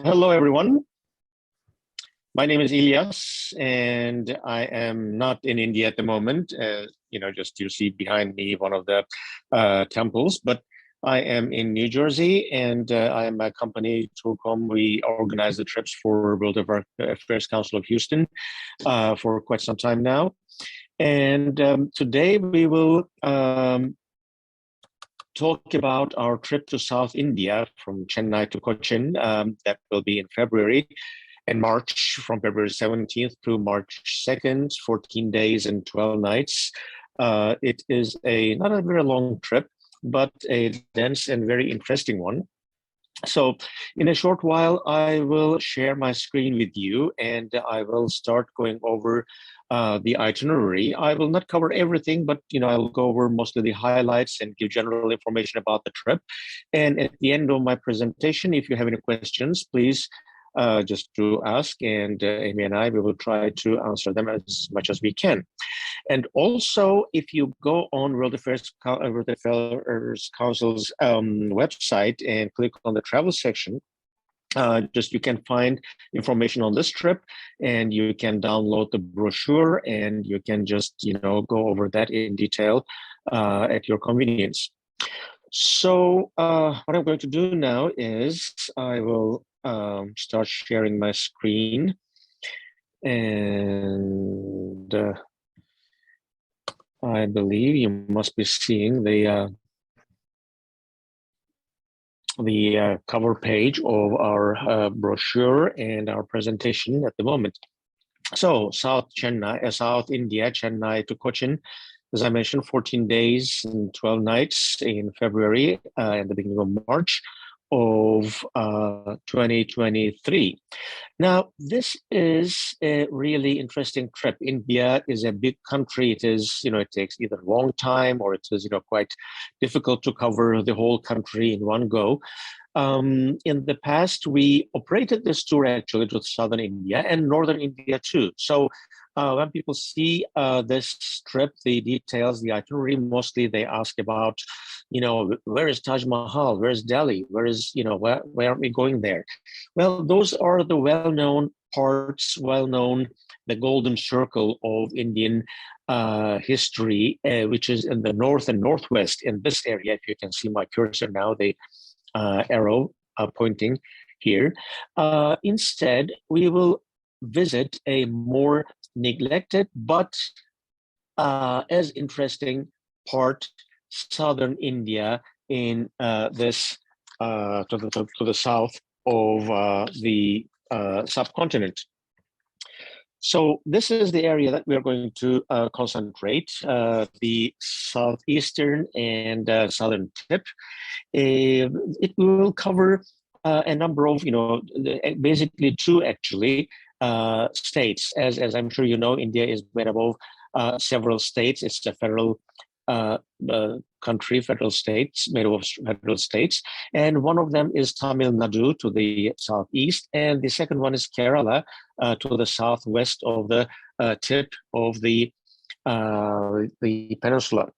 Hello, everyone. My name is Ilyas, and I am not in India at the moment. Just you see behind me one of the temples, but I am in New Jersey, and I am a company, Turcom. We organize the trips for World Affairs Council of Houston for quite some time now. And today we will talk about our trip to South India from Chennai to Cochin. That will be in February and March, from February 17th to March 2nd, 14 days and 12 nights. It is not a very long trip, but a dense and very interesting one. So in a short while, I will share my screen with you, and I will start going over the itinerary. I will not cover everything, but I will go over most of the highlights and give general information about the trip. And at the end of my presentation, if you have any questions, please just to ask, and Amy and I, we will try to answer them as much as we can. And also, if you go on World Affairs Council's website and click on the travel section, you can find information on this trip, and you can download the brochure, and you can just go over that in detail at your convenience. So what I'm going to do now is I will start sharing my screen, and I believe you must be seeing the cover page of our brochure and our presentation at the moment. So South India, Chennai to Cochin, as I mentioned, 14 days and 12 nights in February and the beginning of March of 2023. Now, this is a really interesting trip. India is a big country. It is, it takes either a long time or it is, quite difficult to cover the whole country in one go. In the past, we operated this tour actually to southern India and northern India too. So when people see this trip, the details, the itinerary, mostly they ask about, where is Taj Mahal? Where is Delhi? Where is, where are we going there? Well, those are the well-known parts, the golden circle of Indian history, which is in the north and northwest in this area. If you can see my cursor now, the arrow pointing here. Instead, we will visit a more neglected but as interesting part, southern India, in this to the south of the subcontinent. So this is the area that we are going to concentrate, the southeastern and southern tip. It will cover a number of, basically two actually states. As I'm sure you know, India is made up of several states. It's a federal country, federal states, made up of federal states. And one of them is Tamil Nadu to the southeast, and the second one is Kerala to the southwest of the tip of the peninsula.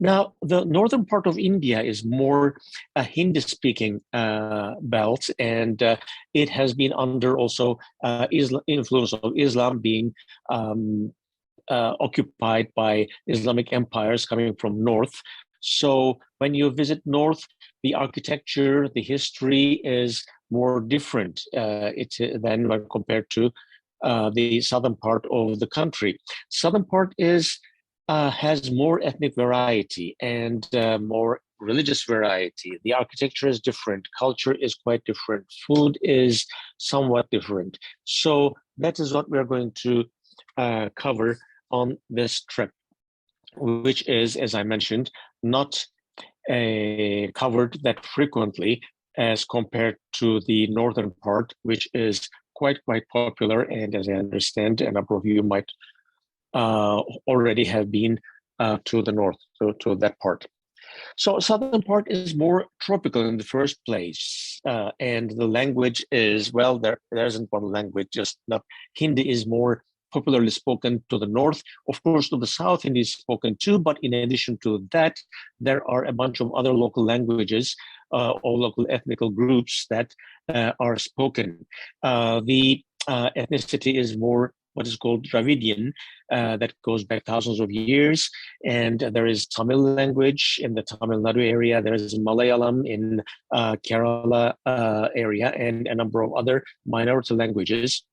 Now, the northern part of India is more a Hindi-speaking belt, and it has been under also influence of Islam, being occupied by Islamic empires coming from north. So when you visit north, the architecture, the history is more different than when compared to the southern part of the country. Southern part has more ethnic variety and more religious variety. The architecture is different. Culture is quite different. Food is somewhat different. So that is what we're going to cover on this trip, which is, as I mentioned, not covered that frequently as compared to the northern part, which is quite popular. And as I understand, a number of you might already have been to the north, to that part. So southern part is more tropical in the first place, and the language is, well, there isn't one language, just not. Hindi is more popularly spoken to the north. Of course, to the south, Hindi is spoken too, but in addition to that, there are a bunch of other local languages all local ethnical groups that are spoken. The ethnicity is more what is called Dravidian, that goes back thousands of years. And there is Tamil language in the Tamil Nadu area. There is Malayalam in Kerala area, and a number of other minority languages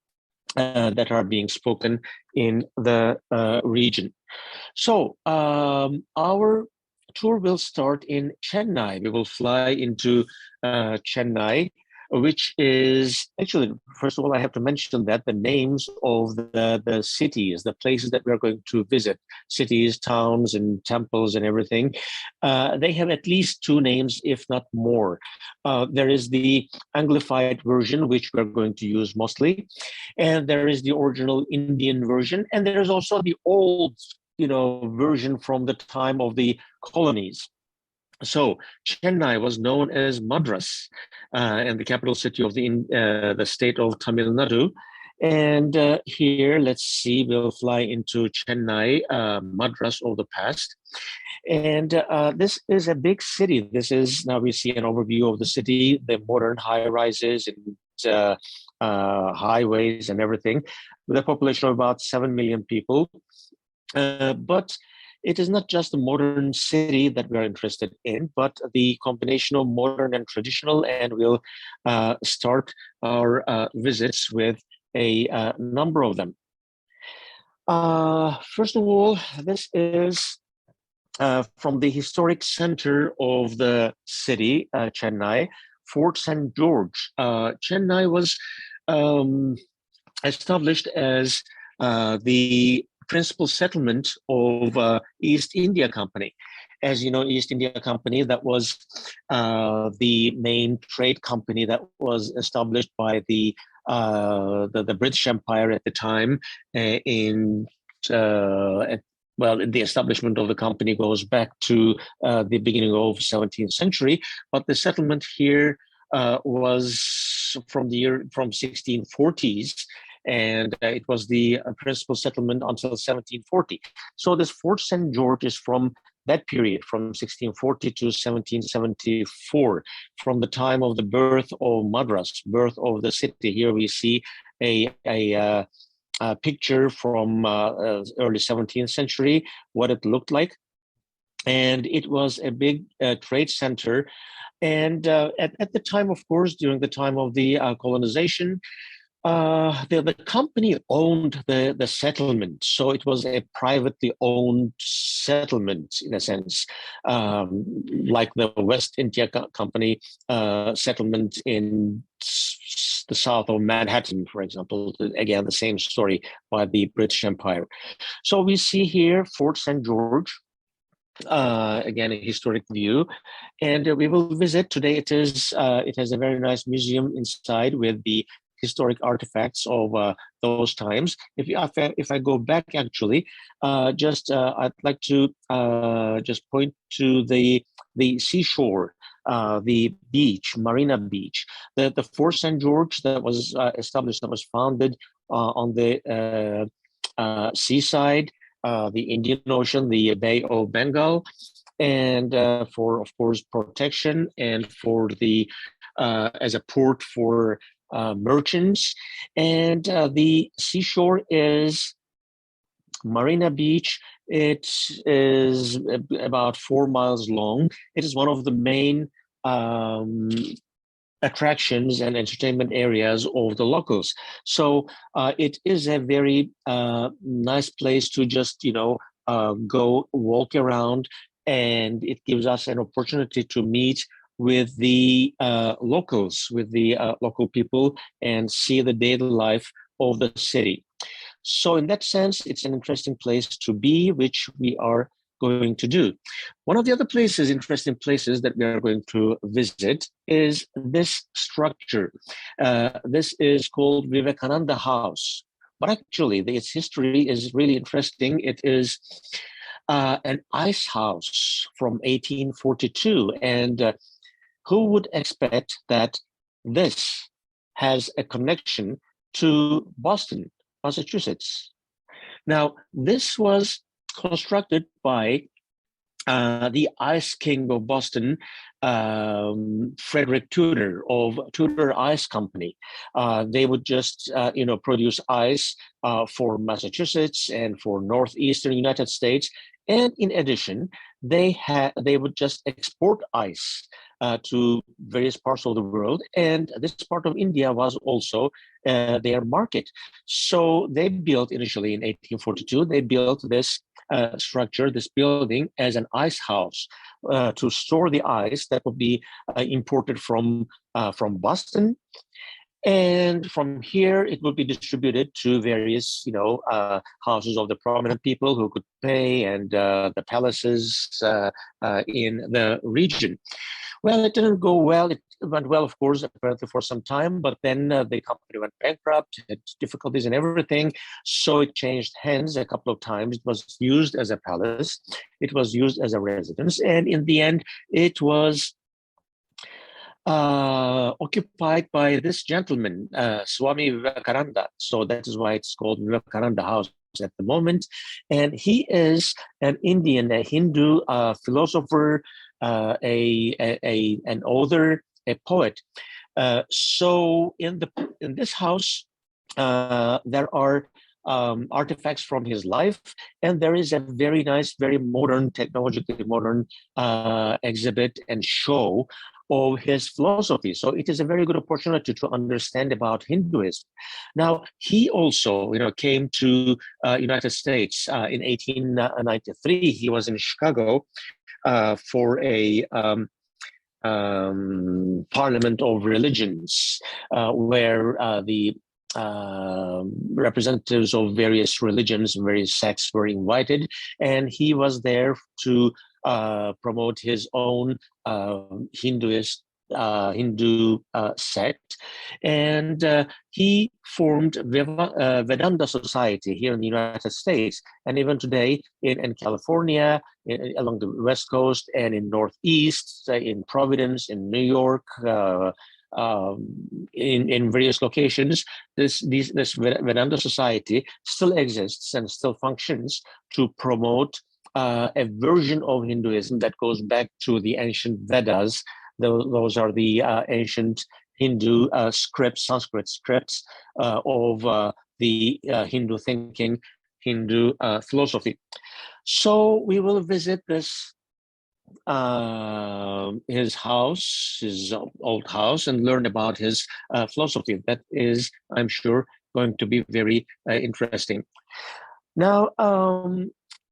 that are being spoken in the region. So our tour will start in Chennai. We will fly into Chennai, which is actually, first of all, I have to mention that the names of the cities, the places that we are going to visit, cities, towns, and temples and everything, they have at least two names, if not more. There is the Anglified version, which we're going to use mostly, and there is the original Indian version, and there is also the old, version from the time of the colonies. So Chennai was known as Madras, and the capital city of the state of Tamil Nadu. And here, let's see, we'll fly into Chennai, Madras of the past. And this is a big city. Now we see an overview of the city, the modern high-rises and highways and everything, with a population of about 7 million people. But it is not just the modern city that we are interested in, but the combination of modern and traditional, and we'll start our visits with a number of them. First of all, this is from the historic center of the city, Chennai, Fort St. George. Chennai was established as the principal settlement of East India Company. As you know, East India Company, that was the main trade company that was established by the British Empire at the time. The establishment of the company goes back to the beginning of 17th century, but the settlement here was from 1640s, and it was the principal settlement until 1740. So this Fort St. George is from that period, from 1640 to 1774, from the time of the birth of Madras, birth of the city. Here we see a picture from early 17th century, what it looked like. And it was a big trade center. And at the time, of course, during the time of the colonization, the company owned the settlement, so it was a privately owned settlement in a sense, like the West India Company settlement in the south of Manhattan, for example. Again, the same story by the British Empire. So we see here Fort St. George. Again, a historic view, and we will visit today. It has a very nice museum inside with the historic artifacts of those times. If I go back, actually, I'd like to just point to the seashore, the beach, Marina Beach, the Fort St. George that was established, that was founded on the seaside, the Indian Ocean, the Bay of Bengal, and for, of course, protection and for the as a port for merchants. And the seashore is Marina Beach. It is about 4 miles long. It is one of the main attractions and entertainment areas of the locals. So it is a very nice place to just, go walk around, and it gives us an opportunity to meet with the locals, with the local people, and see the daily life of the city. So in that sense, it's an interesting place to be, which we are going to do. One of the other interesting places that we are going to visit is this structure. This is called Vivekananda House. But actually, its history is really interesting. It is an ice house from 1842. And who would expect that this has a connection to Boston, Massachusetts? Now, this was constructed by the Ice King of Boston, Frederick Tudor of Tudor Ice Company. They would just, produce ice for Massachusetts and for northeastern United States. And in addition, they would just export ice to various parts of the world, and this part of India was also their market. So they built initially in 1842. They built this structure, this building, as an ice house to store the ice that would be imported from Boston, and from here it would be distributed to various, houses of the prominent people who could pay, and the palaces in the region. Well, it didn't go well. It went well, of course, apparently for some time, but then the company went bankrupt, had difficulties and everything. So it changed hands a couple of times. It was used as a palace, it was used as a residence, and in the end, it was occupied by this gentleman, Swami Vivekananda. So that is why it's called Vivekananda House at the moment. And he is an Indian, a Hindu philosopher, an author, a poet. So in this house, there are artifacts from his life, and there is a very nice, very modern, technologically modern exhibit and show of his philosophy. So it is a very good opportunity to understand about Hinduism. Now, he also, came to United States in 1893. He was in Chicago for a Parliament of Religions, where the representatives of various religions and various sects were invited, and he was there to promote his own Hindu sect, and he formed Vedanta Society here in the United States, and even today in California, along the West Coast, and in Northeast, in Providence, in New York. In various locations, this Vedanta Society still exists and still functions to promote a version of Hinduism that goes back to the ancient Vedas. Those are the ancient Hindu scripts, Sanskrit scripts of the Hindu thinking, Hindu philosophy. So we will visit this his house, his old house, and learn about his philosophy. That is, I'm sure, going to be very interesting. Now,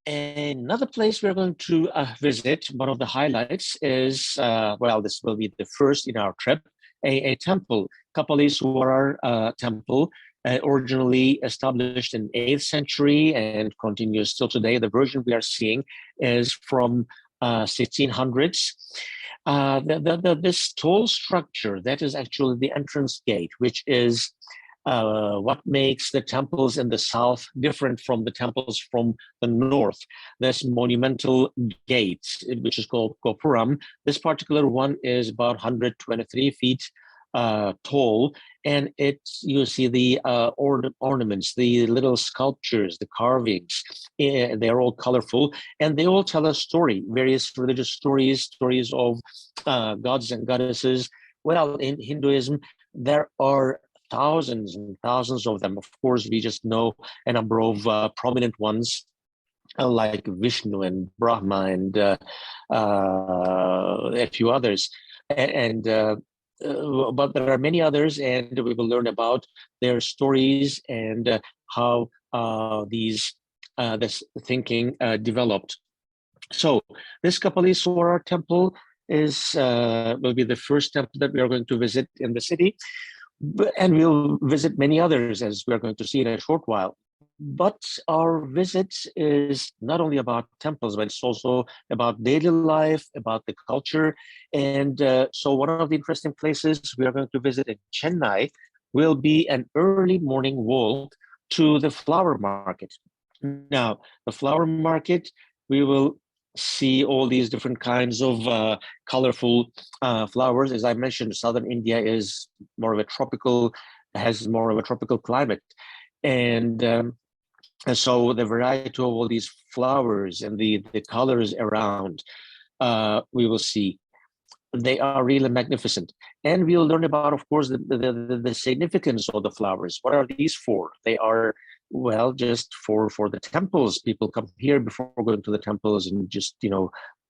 another place we're going to visit, one of the highlights is, this will be the first in our trip, a temple, Kapaleswara Temple, originally established in 8th century and continues still today. The version we are seeing is from 1600s. This tall structure, that is actually the entrance gate, which is what makes the temples in the south different from the temples from the north. This monumental gate, which is called Gopuram, this particular one is about 123 feet tall, and you see the ornaments, the little sculptures, the carvings. They're all colorful, and they all tell a story, various religious stories of gods and goddesses. Well, in Hinduism, there are thousands and thousands of them. Of course, we just know a number of prominent ones, like Vishnu and Brahma and a few others. And but there are many others, and we will learn about their stories and how this thinking developed. So this Kapaleswara temple will be the first temple that we are going to visit in the city, and we'll visit many others, as we're going to see in a short while. But our visit is not only about temples, but it's also about daily life, about the culture. And so one of the interesting places we are going to visit in Chennai will be an early morning walk to the flower market. Now, the flower market, we will see all these different kinds of colorful flowers. As I mentioned, southern India is more of a tropical, has more of a tropical climate. And And so the variety of all these flowers and the colors around, we will see they are really magnificent. And we'll learn about, of course, the significance of the flowers. What are these for? They are, well, just for the temples. People come here before going to the temples and just,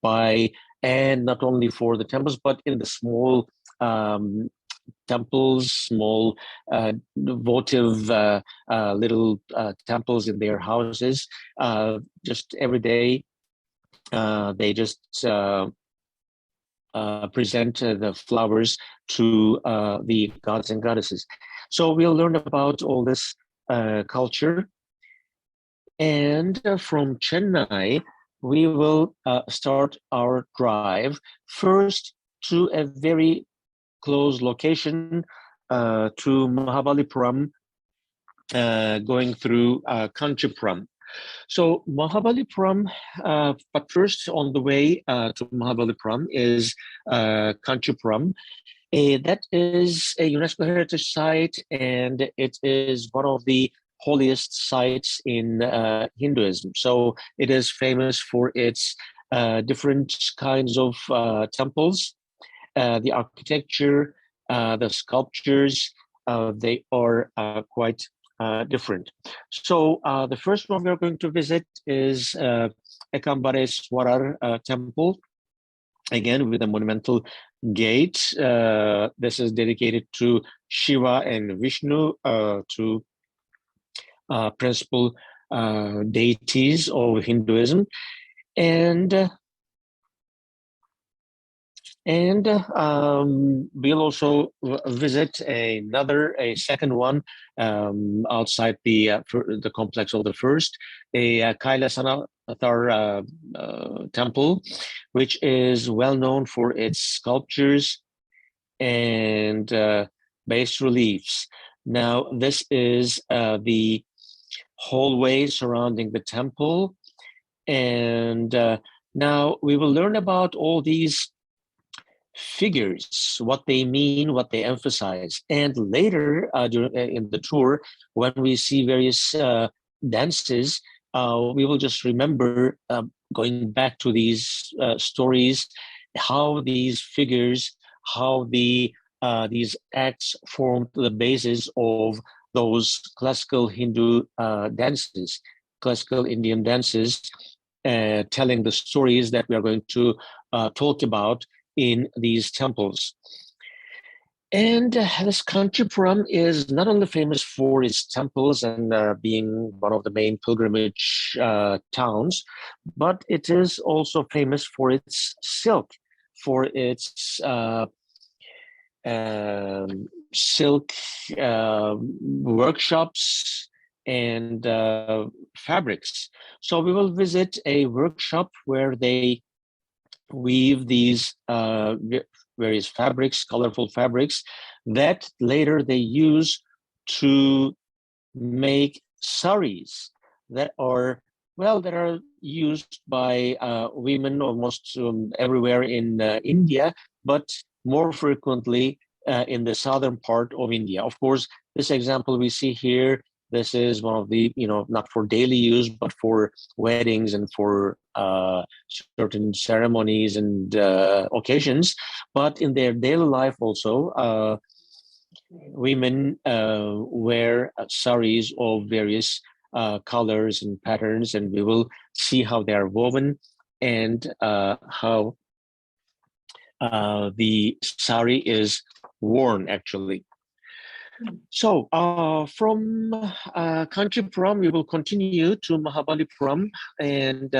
buy, and not only for the temples, but in the small temples, small votive little temples in their houses. Just every day, they just present the flowers to the gods and goddesses. So we'll learn about all this culture. And from Chennai, we will start our drive first to a very close location, to Mahabalipuram, going through Kanchipuram. So Mahabalipuram, but first on the way to Mahabalipuram is Kanchipuram. That is a UNESCO heritage site, and it is one of the holiest sites in Hinduism. So it is famous for its different kinds of temples, the architecture, the sculptures. They are quite different. So the first one we're going to visit is Ekambareswarar Temple, again with a monumental gate. This is dedicated to Shiva and Vishnu, two principal deities of Hinduism. And we'll also visit a second one outside the complex of the first, a Kailasanathar temple, which is well known for its sculptures and bas reliefs. Now, this is the hallway surrounding the temple, and now we will learn about all these figures, what they mean, what they emphasize. And later in the tour, when we see various dances, we will just remember going back to these stories, how these figures, how these acts formed the basis of those classical Hindu dances, classical Indian dances, telling the stories that we are going to talk about in these temples. And this Kanchipuram is not only famous for its temples and being one of the main pilgrimage towns, but it is also famous for its silk, for its silk workshops and fabrics. So we will visit a workshop where they weave these various fabrics, colorful fabrics, that later they use to make saris that are used by women almost everywhere in India, but more frequently in the southern part of India. Of course, this example we see here, this is one of the, not for daily use, but for weddings and for certain ceremonies and occasions. But in their daily life also, women wear saris of various colors and patterns, and we will see how they are woven and how the sari is worn actually. So from Kanchipuram, we will continue to Mahabalipuram, and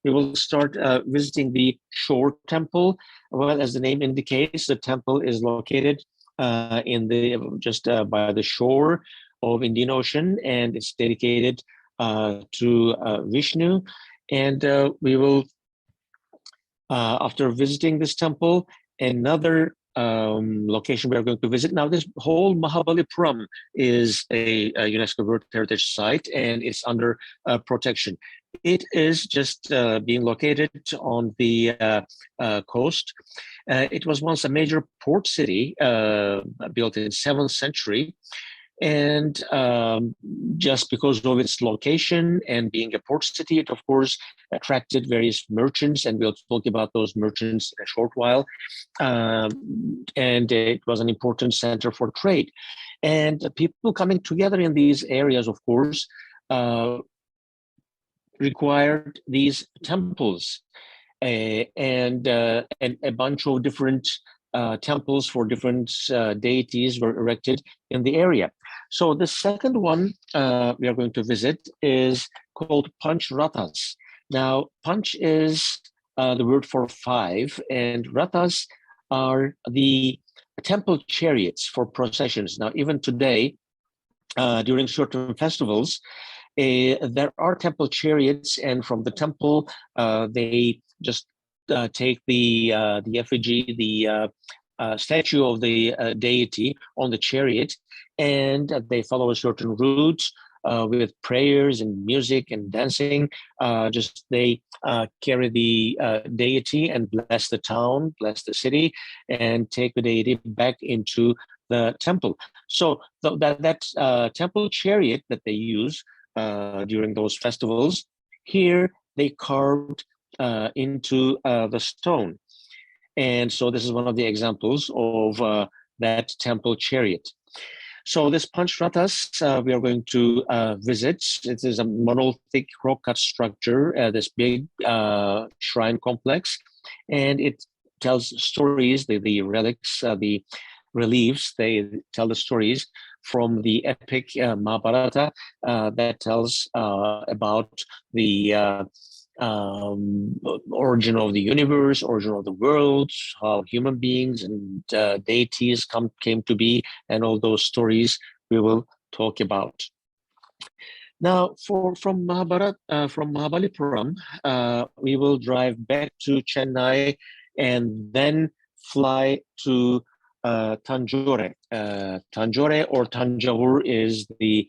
we will start visiting the Shore Temple. Well, as the name indicates, the temple is located just by the shore of Indian Ocean, and it's dedicated to Vishnu. And we will, after visiting this temple, another location we are going to visit. Now, this whole Mahabalipuram is a UNESCO World Heritage Site, and it's under protection. It is just being located on the coast. It was once a major port city built in the 7th century. And just because of its location and being a port city, it of course attracted various merchants, and we'll talk about those merchants in a short while. And it was an important center for trade. And people coming together in these areas, of course, required these temples and a bunch of different temples for different deities were erected in the area. So the second one we are going to visit is called Panch Rathas. Now, Panch is the word for five, and Rathas are the temple chariots for processions. Now, even today, during certain festivals, there are temple chariots, and from the temple, they just take the effigy, the statue of the deity on the chariot, and they follow a certain route with prayers and music and dancing. Just they carry the deity and bless the town, bless the city, and take the deity back into the temple. So that temple chariot that they use during those festivals, here they carved into the stone. And so this is one of the examples of that temple chariot. So this Panchrathas we are going to visit. It is a monolithic rock-cut structure, this big shrine complex, and it tells stories, the relics, the reliefs, they tell the stories from the epic Mahabharata that tells about the origin of the universe, origin of the world, how human beings and deities came to be, and all those stories we will talk about. Now, from Mahabalipuram, we will drive back to Chennai and then fly to Tanjore. Tanjore or Tanjavur is the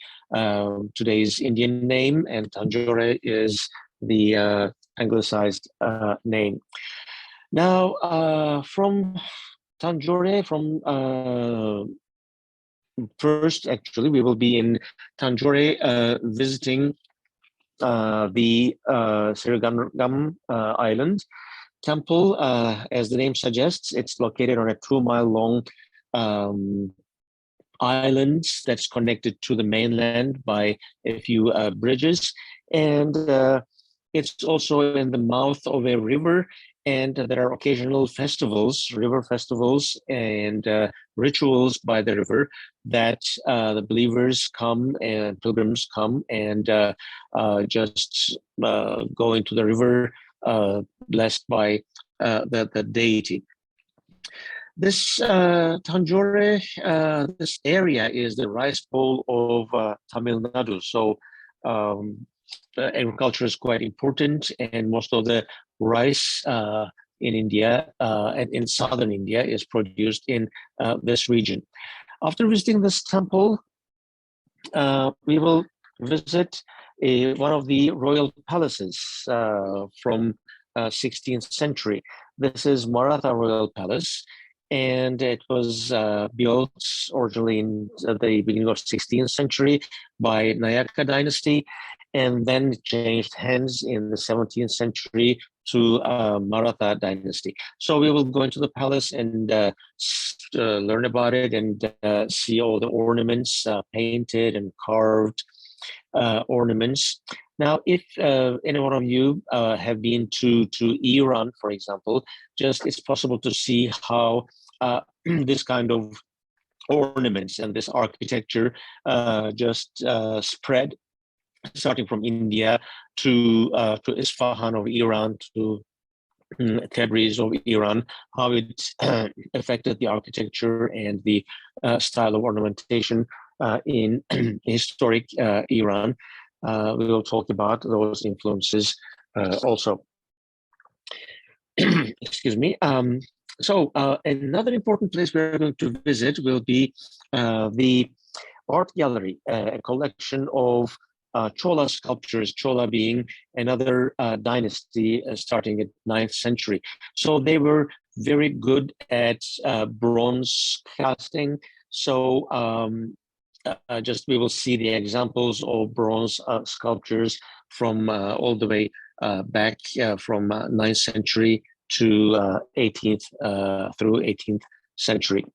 today's Indian name, and Tanjore is the anglicized name. Now, from Tanjore, first, actually, we will be in Tanjore visiting the Srirangam Island temple. As the name suggests, it's located on a 2-mile long island that's connected to the mainland by a few bridges. And it's also in the mouth of a river, and there are occasional festivals, river festivals, and rituals by the river that the believers come and pilgrims come and just go into the river blessed by the deity. This Tanjore, this area is the rice bowl of Tamil Nadu. So agriculture is quite important, and most of the rice in India and in southern India is produced in this region. After visiting this temple, we will visit one of the royal palaces from 16th century. This is Maratha Royal Palace, and it was built originally in the beginning of 16th century by Nayaka dynasty, and then changed hands in the 17th century to Maratha dynasty. So we will go into the palace and learn about it and see all the ornaments, painted and carved ornaments. Now, if any one of you have been to Iran, for example, it's possible to see how this kind of ornaments and this architecture just spread, starting from India to Isfahan of Iran, to Tabriz of Iran, how it affected the architecture and the style of ornamentation in historic Iran. We will talk about those influences also. Excuse me. So another important place we're going to visit will be the art gallery, a collection of Chola sculptures, Chola being another dynasty starting at 9th century. So they were very good at bronze casting. So just we will see the examples of bronze sculptures from all the way back from 9th century to 18th through 18th century.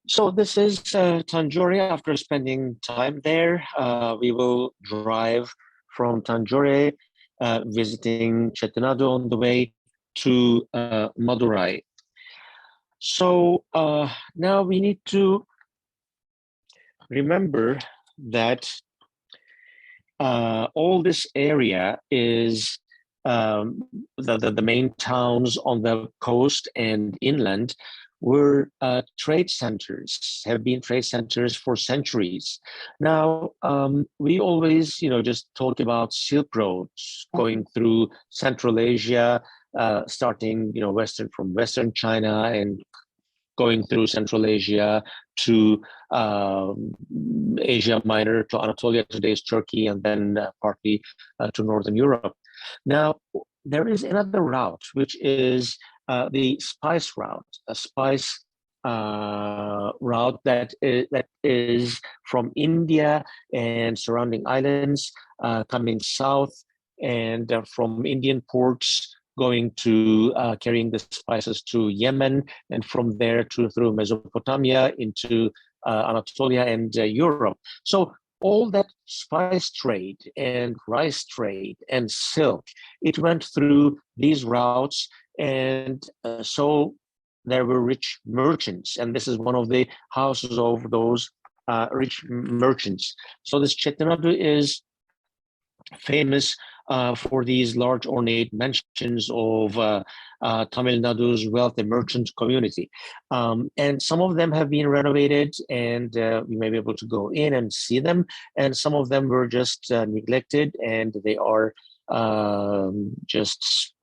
So this is Tanjore. After spending time there, we will drive from Tanjore, visiting Chettinadu on the way to Madurai. So now we need to remember that all this area is the main towns on the coast and inland were trade centers, have been trade centers for centuries. Now, we always, just talk about Silk roads going through Central Asia, starting, from Western China and going through Central Asia to Asia Minor, to Anatolia, today's Turkey, and then partly to Northern Europe. Now, there is another route, which is the spice route, a spice route that is from India and surrounding islands coming south, and from Indian ports going to carrying the spices to Yemen, and from there through Mesopotamia into Anatolia and Europe. So all that spice trade and rice trade and silk, it went through these routes, and so there were rich merchants, and this is one of the houses of those rich merchants. So this Chettinadu is famous for these large ornate mansions of Tamil Nadu's wealthy merchant community. And some of them have been renovated, and we may be able to go in and see them. And some of them were just neglected, and they are just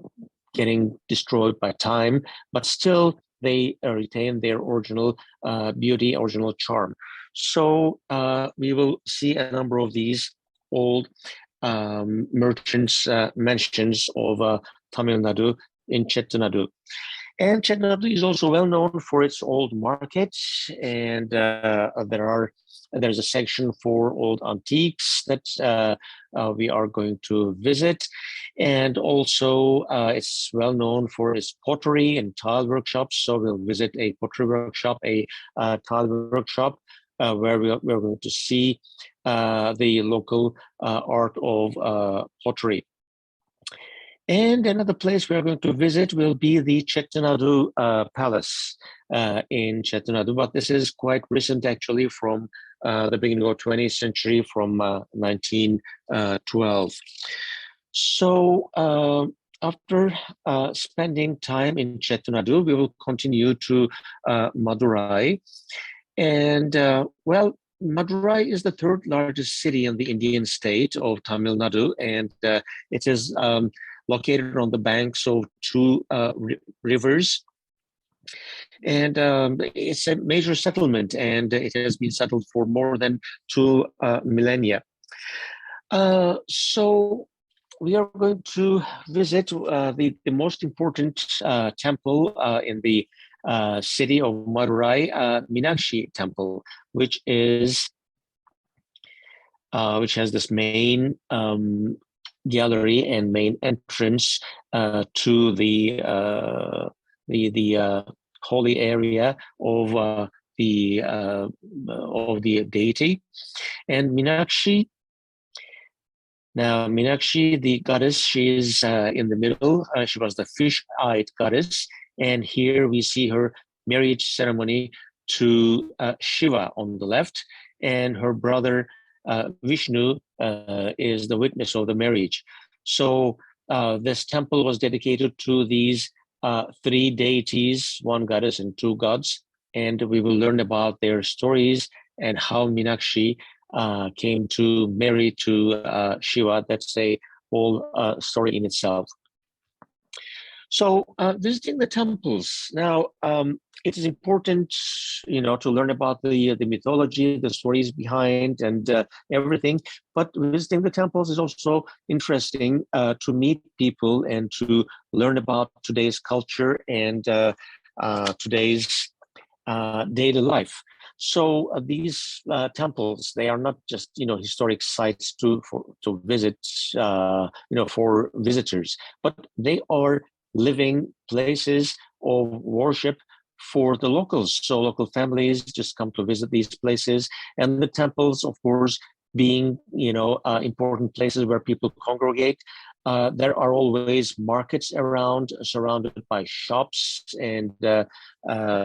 getting destroyed by time, but still they retain their original beauty, original charm. So we will see a number of these old merchants' mansions of Tamil Nadu in Chettinadu. And Chettinadu is also well known for its old markets, and there's a section for old antiques that we are going to visit, and also it's well known for its pottery and tile workshops. So we'll visit a pottery workshop, a tile workshop, where we're going to see the local art of pottery. And another place we're going to visit will be the Chettinadu Palace in Chettinadu, but this is quite recent, actually, from the beginning of 20th century, from 1912. So after spending time in Chettinadu, we will continue to Madurai. And well, Madurai is the third largest city in the Indian state of Tamil Nadu, and it is located on the banks of two rivers. And it's a major settlement, and it has been settled for more than 2 millennia. So we are going to visit the most important temple in the city of Madurai, Meenakshi Temple, which has this main gallery and main entrance to the holy area of the deity. And Meenakshi, the goddess, she is in the middle. She was the fish-eyed goddess, and here we see her marriage ceremony to Shiva on the left, and her brother Vishnu is the witness of the marriage. So this temple was dedicated to these 3 deities, 1 goddess and 2 gods, and we will learn about their stories and how Meenakshi came to marry to Shiva. That's a whole story in itself. So visiting the temples. Now, it is important, to learn about the mythology, the stories behind, and everything. But visiting the temples is also interesting to meet people and to learn about today's culture and today's daily life. So these temples, they are not just historic sites to visit for visitors, but they are living places of worship for the locals. So local families just come to visit these places, and the temples, of course, being important places where people congregate. There are always markets around, surrounded by shops, and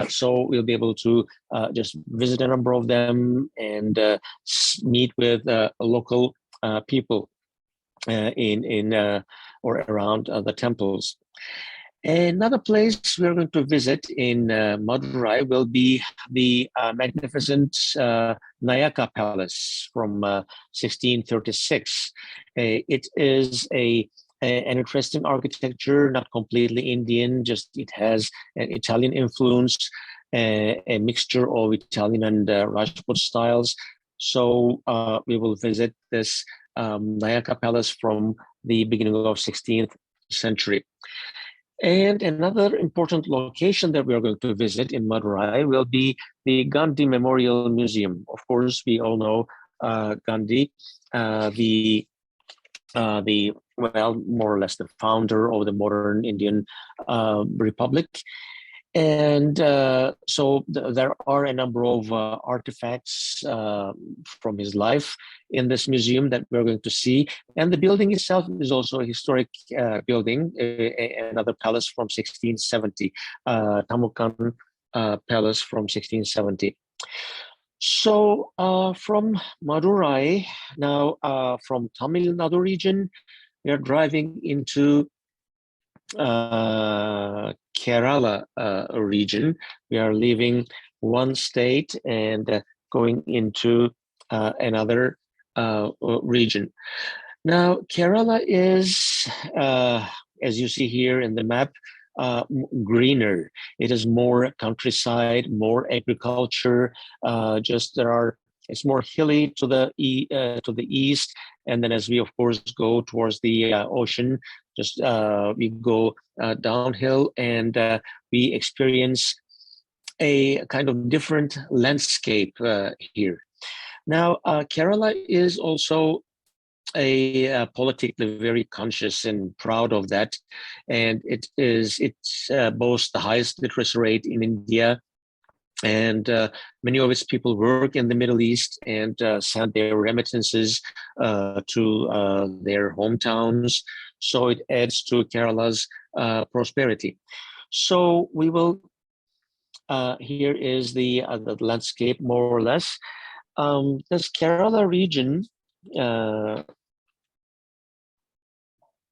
so we'll be able to just visit a number of them and meet with local people in or around the temples. Another place we're going to visit in Madurai will be the magnificent Nayaka Palace from 1636. It is an interesting architecture, not completely Indian, just it has an Italian influence, a mixture of Italian and Rajput styles. So we will visit this Nayaka Palace from the beginning of 16th century. And another important location that we are going to visit in Madurai will be the Gandhi Memorial Museum. Of course, we all know Gandhi, the well, more or less the founder of the modern Indian Republic. And so there are a number of artifacts from his life in this museum that we're going to see. And the building itself is also a historic building, another palace from 1670, Tamukan Palace from 1670. So from Madurai, now from Tamil Nadu region, we are driving into Kerala region. We are leaving one state and going into another region. Now, Kerala is, as you see here in the map, greener. It is more countryside, more agriculture. It's more hilly to the east, and then as we of course go towards the ocean, just we go downhill, and we experience a kind of different landscape here. Now, Kerala is also politically very conscious and proud of that, and it boasts the highest literacy rate in India. And many of its people work in the Middle East and send their remittances to their hometowns. So it adds to Kerala's prosperity. So we will, here is the landscape more or less. This Kerala region,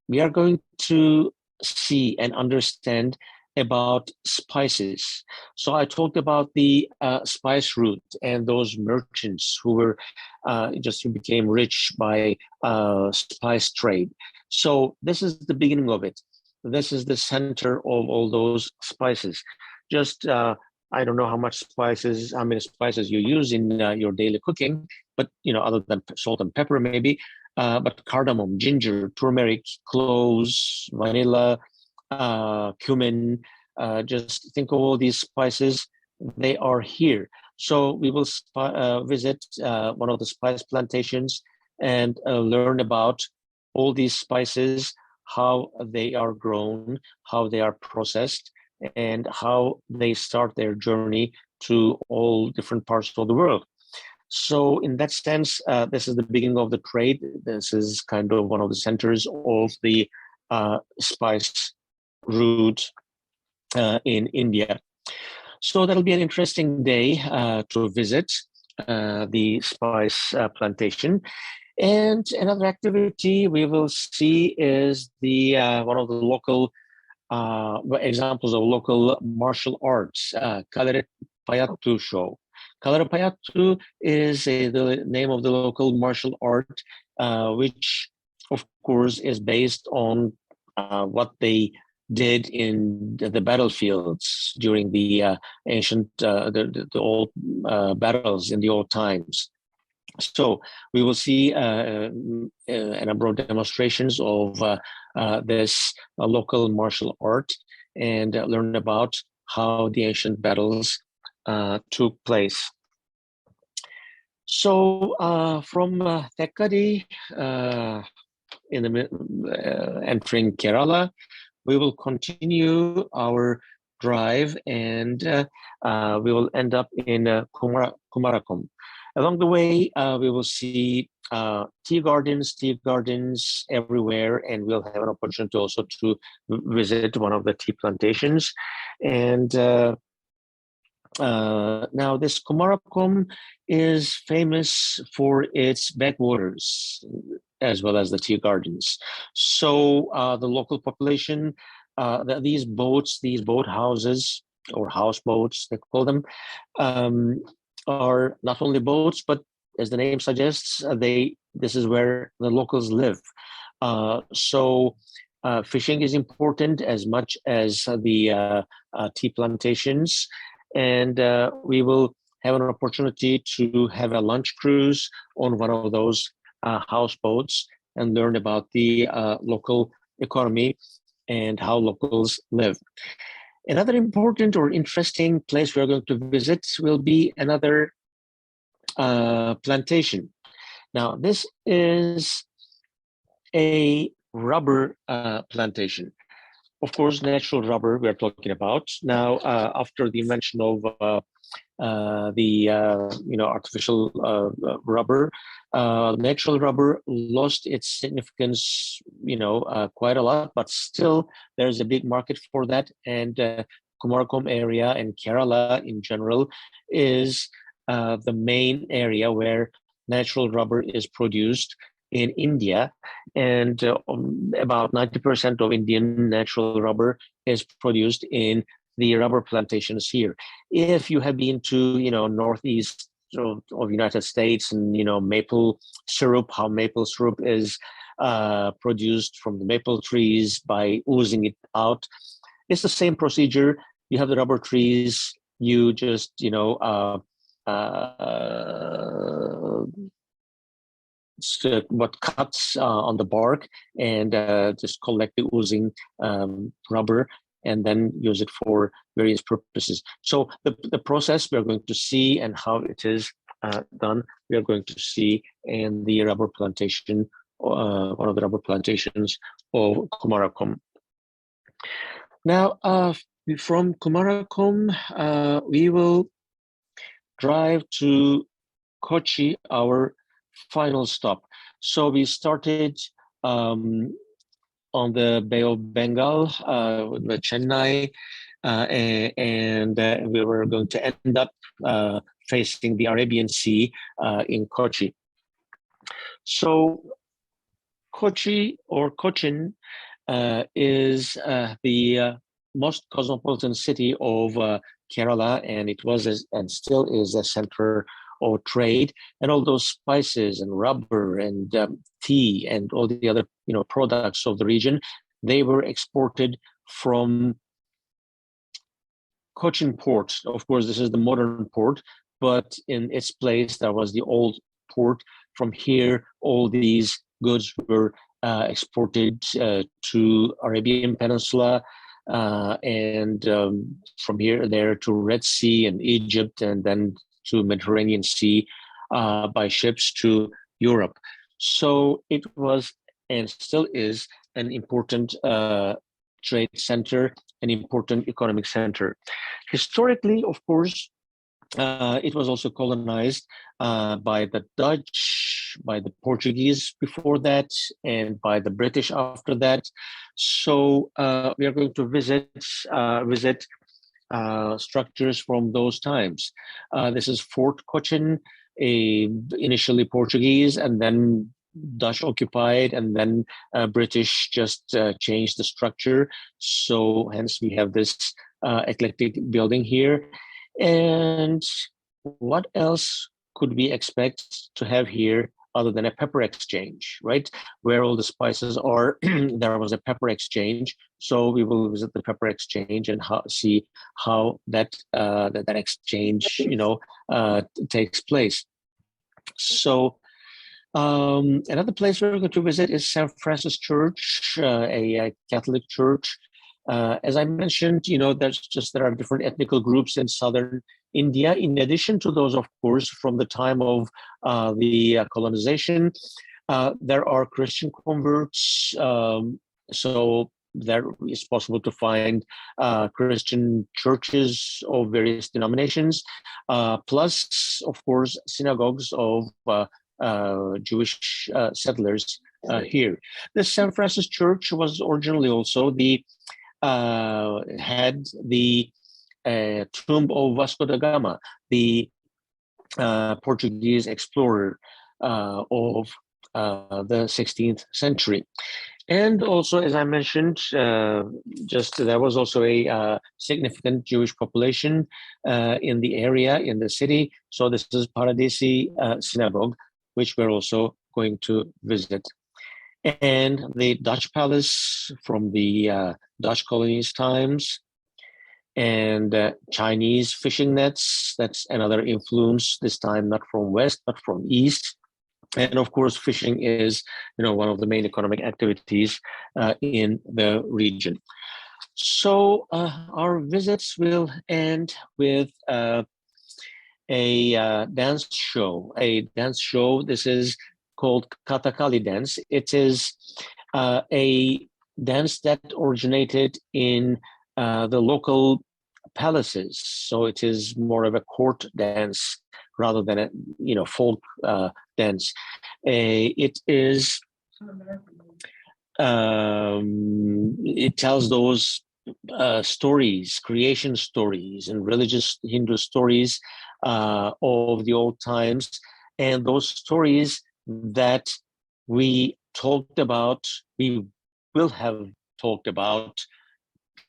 we are going to see and understand about spices. So I talked about the spice route and those merchants who were who became rich by spice trade. So this is the beginning of it. This is the center of all those spices. Just I don't know how many spices you use in your daily cooking, but other than salt and pepper maybe, but cardamom, ginger, turmeric, cloves, vanilla, cumin, just think of all these spices. They are here. So we will visit one of the spice plantations and learn about all these spices, how they are grown, how they are processed, and how they start their journey to all different parts of the world. So in that sense, this is the beginning of the trade. This is kind of one of the centers of the spice route in India. So that'll be an interesting day to visit the spice plantation. And another activity we will see is the one of the local examples of local martial arts, Kalaripayattu show. Kalaripayattu is the name of the local martial art, which of course is based on what they did in the battlefields during the ancient, the old battles in the old times. So we will see a number of demonstrations of this local martial art and learn about how the ancient battles took place. So from Thekkady, in the entering Kerala, we will continue our drive and we will end up in Kumarakom. Along the way, we will see tea gardens everywhere, and we'll have an opportunity also to visit one of the tea plantations. And now this Kumarakom is famous for its backwaters as well as the tea gardens. So the local population, these boat houses or houseboats, they call them, are not only boats, but as the name suggests, this is where the locals live. So fishing is important as much as the tea plantations. And we will have an opportunity to have a lunch cruise on one of those houseboats and learn about the local economy and how locals live. Another important or interesting place we're going to visit will be another plantation. Now, this is a rubber plantation. Of course, natural rubber we're talking about. Now, after the invention of the artificial rubber, natural rubber lost its significance, quite a lot, but still there's a big market for that. And Kumarakom area and Kerala in general is the main area where natural rubber is produced in India, and about 90% of Indian natural rubber is produced in the rubber plantations here. If you have been to, northeast of United States and, maple syrup, how maple syrup is produced from the maple trees by oozing it out, it's the same procedure. You have the rubber trees, you just, what cuts on the bark and just collect the oozing rubber and then use it for various purposes. So the process we're going to see and how it is done, we are going to see in the rubber plantation, one of the rubber plantations of Kumarakom. Now, from Kumarakom, we will drive to Kochi, our final stop. So we started on the Bay of Bengal, with Chennai, and we were going to end up facing the Arabian Sea in Kochi. So Kochi or Cochin is the most cosmopolitan city of Kerala, and it was and still is a center of trade, and all those spices and rubber and tea and all the other products of the region, they were exported from Cochin port. Of course, this is the modern port, but in its place there was the old port. From here, all these goods were exported to Arabian Peninsula, and from here there to Red Sea and Egypt, and then to Mediterranean Sea by ships to Europe. So it was and still is an important trade center, an important economic center. Historically, of course, it was also colonized by the Dutch, by the Portuguese before that, and by the British after that. So we are going to visit structures from those times. This is Fort Cochin, initially Portuguese, and then Dutch occupied, and then British just changed the structure. So hence we have this eclectic building here. And what else could we expect to have here other than a pepper exchange, right? Where all the spices are, there was a pepper exchange. So we will visit the pepper exchange and see how that exchange, takes place. So another place we're going to visit is St. Francis Church, a Catholic church. As I mentioned, there are different ethnical groups in southern India. In addition to those, of course, from the time of the colonization, there are Christian converts. So there is possible to find Christian churches of various denominations, plus, of course, synagogues of Jewish settlers here. The San Francis Church was originally also had the tomb of Vasco da Gama, the Portuguese explorer of the 16th century. And also, as I mentioned, there was also a significant Jewish population in the area, in the city. So this is Paradisi Synagogue, which we're also going to visit. And the Dutch Palace from the Dutch colonies times, and Chinese fishing nets. That's another influence, this time not from west, but from east. And of course, fishing is, one of the main economic activities in the region. So our visits will end with a dance show. This is called Kathakali dance. It is a dance that originated in the local palaces. So it is more of a court dance rather than a folk dance. It is it tells those stories, creation stories, and religious Hindu stories of the old times, and those stories that we will have talked about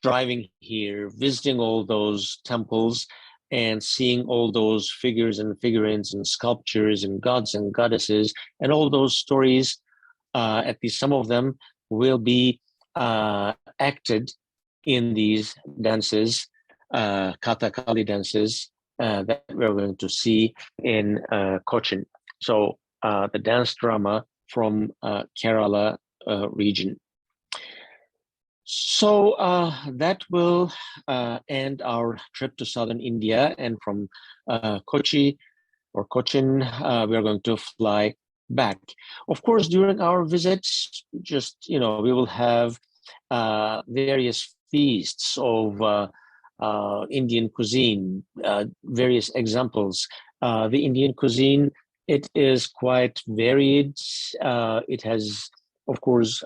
driving here, visiting all those temples, and seeing all those figures and figurines and sculptures and gods and goddesses, and all those stories, at least some of them, will be acted in these dances, Kathakali dances, that we're going to see in Cochin. So the dance drama from Kerala region. So that will end our trip to southern India, and from Kochi or Cochin, we are going to fly back. Of course, during our visits, we will have various feasts of Indian cuisine, various examples. The Indian cuisine, it is quite varied. It has, of course,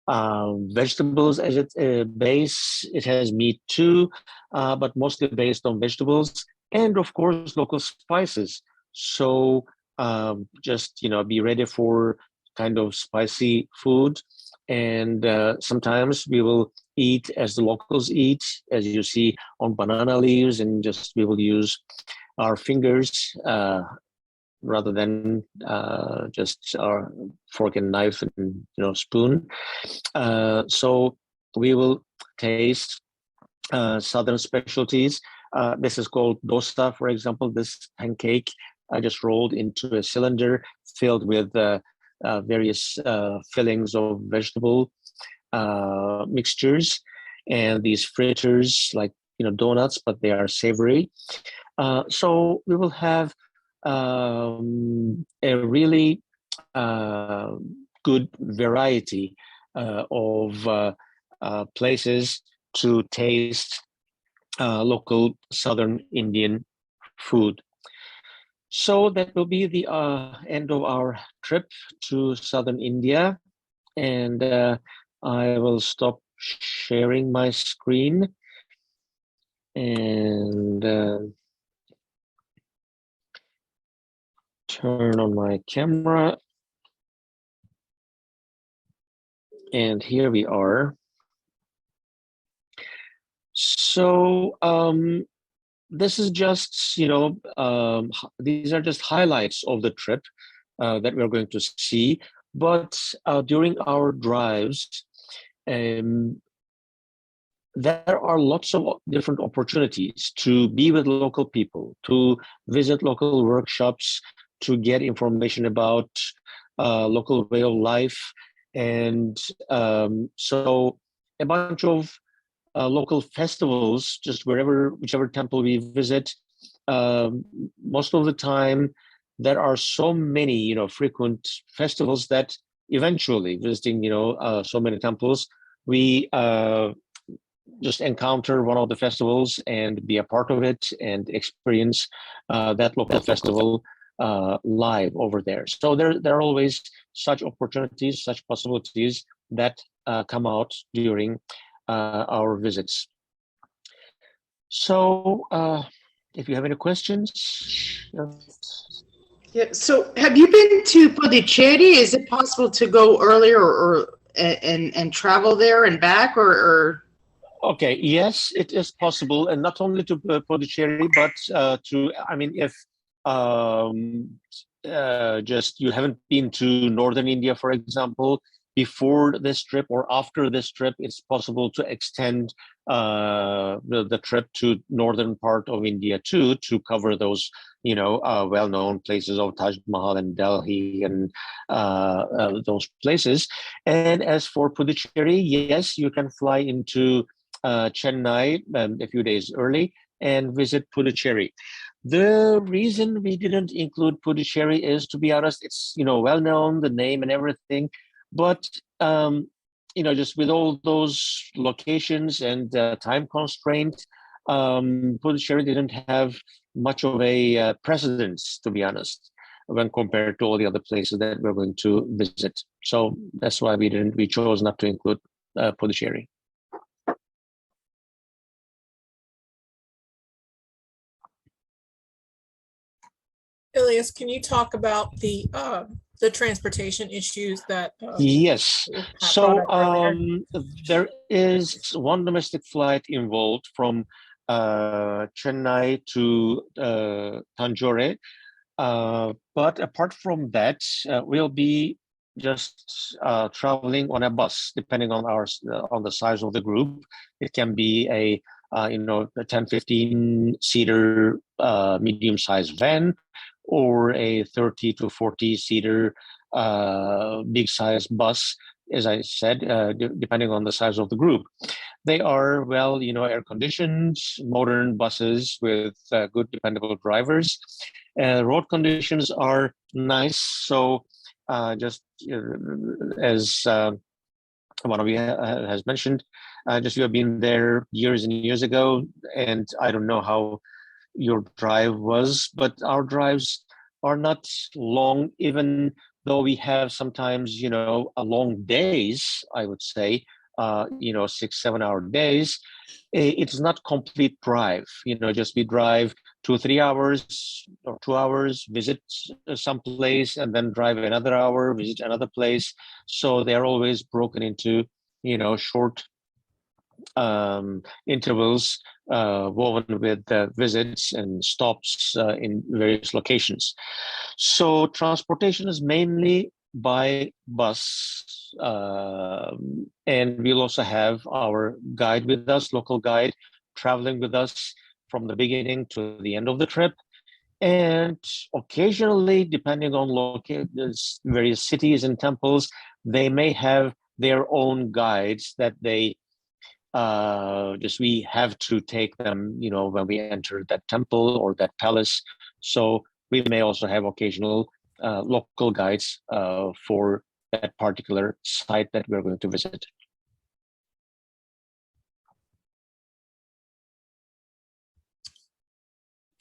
vegetables as its base. It has meat too, but mostly based on vegetables, and of course local spices. So be ready for kind of spicy food, and sometimes we will eat as the locals eat, as you see on banana leaves, and we will use our fingers rather than just our fork and knife and spoon. So we will taste southern specialties. This is called dosa, for example. This pancake I just rolled into a cylinder filled with various fillings of vegetable mixtures, and these fritters like donuts, but they are savory. So we will have a really good variety of places to taste local southern Indian food. So that will be the end of our trip to southern India, and I will stop sharing my screen and turn on my camera. And here we are. So this is just, these are just highlights of the trip that we're going to see. But during our drives, there are lots of different opportunities to be with local people, to visit local workshops, to get information about local way of life, And so a bunch of local festivals, just whichever temple we visit. Most of the time, there are so many, frequent festivals that eventually visiting, so many temples, we just encounter one of the festivals and be a part of it and experience that local festival live over there. So there are always such opportunities, such possibilities that come out during our visits. So if you have any questions. Yeah. So have you been to Puducherry? Is it possible to go earlier and travel there and back or? Okay, yes, it is possible, and not only to Puducherry, but I mean, if just you haven't been to northern India, for example, before this trip or after this trip, it's possible to extend the trip to northern part of India too, to cover those, well-known places of Taj Mahal and Delhi and those places. And as for Puducherry, yes, you can fly into Chennai a few days early and visit Puducherry. The reason we didn't include Puducherry is, to be honest, it's well known, the name and everything, but just with all those locations and time constraint, Puducherry didn't have much of a precedence, to be honest, when compared to all the other places that we're going to visit. So that's why we chose not to include Puducherry. Ilias, can you talk about the transportation issues that? Yes. So there is one domestic flight involved from Chennai to Tanjore. But apart from that, we'll be just traveling on a bus, depending on on the size of the group. It can be a 10-15 seater medium-sized van, or a 30 to 40 seater big size bus, as I said, depending on the size of the group. They are air conditioned, modern buses with good, dependable drivers. Road conditions are nice. So just as one of you has mentioned, just you have been there years and years ago, and I don't know how your drive was, but our drives are not long, even though we have sometimes, a long days, I would say, 6-7 hour days. It's not complete drive, just we drive 2-3 hours or 2 hours, visit some place, and then drive another hour, visit another place. So they're always broken into, short intervals woven with visits and stops in various locations. So transportation is mainly by bus, and we'll also have our guide with us, local guide, traveling with us from the beginning to the end of the trip. And occasionally, depending on various cities and temples, they may have their own guides that they we have to take them, when we enter that temple or that palace. So we may also have occasional local guides for that particular site that we're going to visit.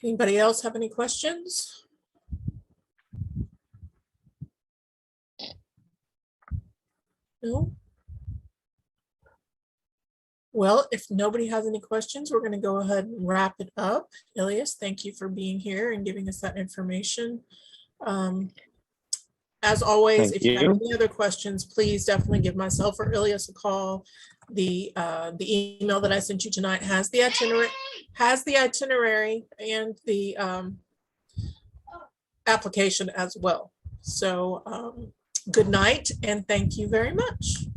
Anybody else have any questions? No? Well, if nobody has any questions, we're going to go ahead and wrap it up. Ilias, thank you for being here and giving us that information. As always, if you have any other questions, please definitely give myself or Ilias a call. The email that I sent you tonight has the itinerary and the application as well. So good night and thank you very much.